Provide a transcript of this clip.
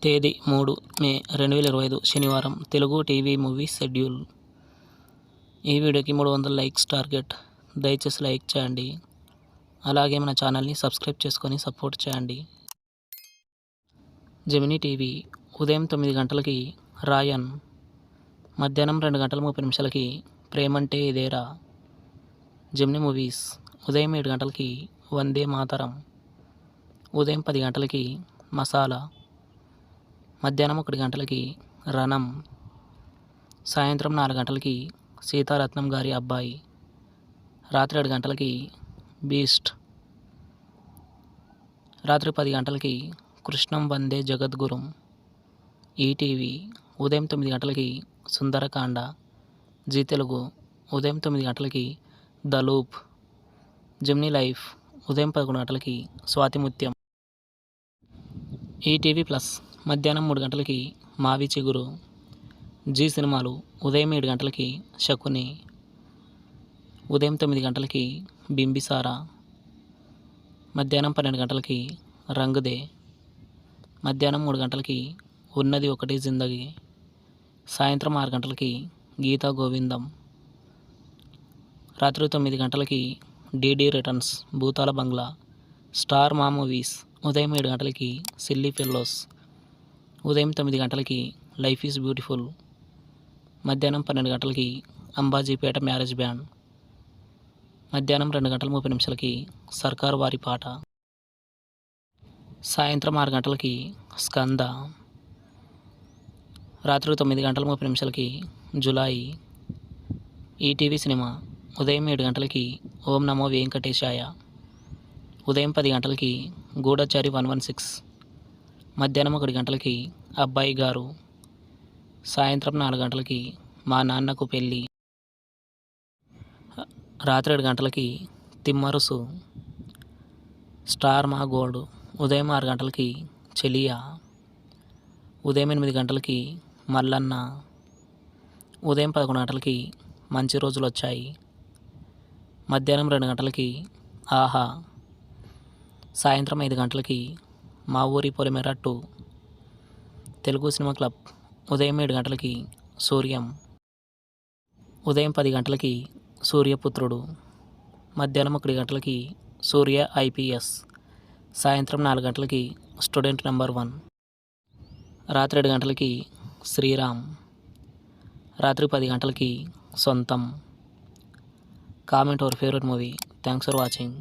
తేదీ 3 మే 2025 శనివారం. Telugu TV movies schedule. ఈ వీడియోకి 300 లైక్స్ టార్గెట్. దయచేసి లైక్ చేయండి. అలాగే మన ఛానల్ని సబ్స్క్రైబ్ చేసుకొని సపోర్ట్ చేయండి. జెమినీ టీవీ ఉదయం 9 గంటలకి రాయన్, మధ్యాహ్నం 2 గంటల 30 నిమిషాలకి ప్రేమంటే ఇదేరా. జెమినీ మూవీస్ ఉదయం 7 గంటలకి వందే మాతరం, ఉదయం 10 గంటలకి మసాలా, మధ్యాహ్నం 1 గంటలకి రణం, సాయంత్రం 4 గంటలకి సీతారత్నం గారి అబ్బాయి, రాత్రి 7 గంటలకి బీస్ట్, రాత్రి 10 గంటలకి కృష్ణం వందే జగద్గురుం. ఈటీవీ ఉదయం 9 గంటలకి సుందరకాండ. జీ తెలుగు ఉదయం 9 గంటలకి ద లూప్. జెమినీ లైఫ్ ఉదయం 11 గంటలకి స్వాతిముత్యం. ఈటీవీ ప్లస్ మధ్యాహ్నం 3 గంటలకి మావి చిగురు. జీ సినిమాలు ఉదయం 7 గంటలకి శకుని, ఉదయం 9 గంటలకి బింబిసారా, మధ్యాహ్నం 12 గంటలకి రంగుదే, మధ్యాహ్నం 3 గంటలకి ఉన్నది ఒకటి జిందగీ, సాయంత్రం 6 గంటలకి గీతా గోవిందం, రాత్రి 9 గంటలకి డీడీ రిటర్న్స్ భూతాల బంగ్లా. స్టార్ మా మూవీస్ ఉదయం 7 గంటలకి సిల్లీ ఫెల్లోస్, ఉదయం 9 గంటలకి లైఫ్ ఈజ్ బ్యూటిఫుల్, మధ్యాహ్నం 12 గంటలకి అంబాజీపేట మ్యారేజ్ బ్యాండ్, మధ్యాహ్నం 2 గంటల 30 నిమిషాలకి సర్కార్ వారి పాట, సాయంత్రం 6 గంటలకి స్కంద, రాత్రి 9 గంటల 30 నిమిషాలకి జులాయి. ఈటీవీ సినిమా ఉదయం 7 గంటలకి ఓం నమో వెంకటేశాయ, ఉదయం 10 గంటలకి గూఢచారి 116, మధ్యాహ్నం 1 గంటలకి అబ్బాయి గారు, సాయంత్రం 4 గంటలకి మా నాన్నకు పెళ్ళి, రాత్రి 7 గంటలకి తిమ్మరుసు. స్టార్ మా గోల్డ్ ఉదయం 6 గంటలకి చెలియా, ఉదయం 8 గంటలకి మల్లన్న, ఉదయం 11 గంటలకి మంచి రోజులు వచ్చాయి, మధ్యాహ్నం 2 గంటలకి ఆహా, సాయంత్రం 5 గంటలకి మా ఊరి పొలిమేర 2. తెలుగు సినిమా క్లబ్ ఉదయం 7 గంటలకి సూర్యం, ఉదయం 10 గంటలకి సూర్యపుత్రుడు, మధ్యాహ్నం 1 గంటలకి సూర్య ఐపీఎస్, సాయంత్రం 4 గంటలకి స్టూడెంట్ నెంబర్ 1, రాత్రి 7 గంటలకి శ్రీరామ్, రాత్రి 10 గంటలకి సొంతం. Comment our favourite movie. Thanks for watching.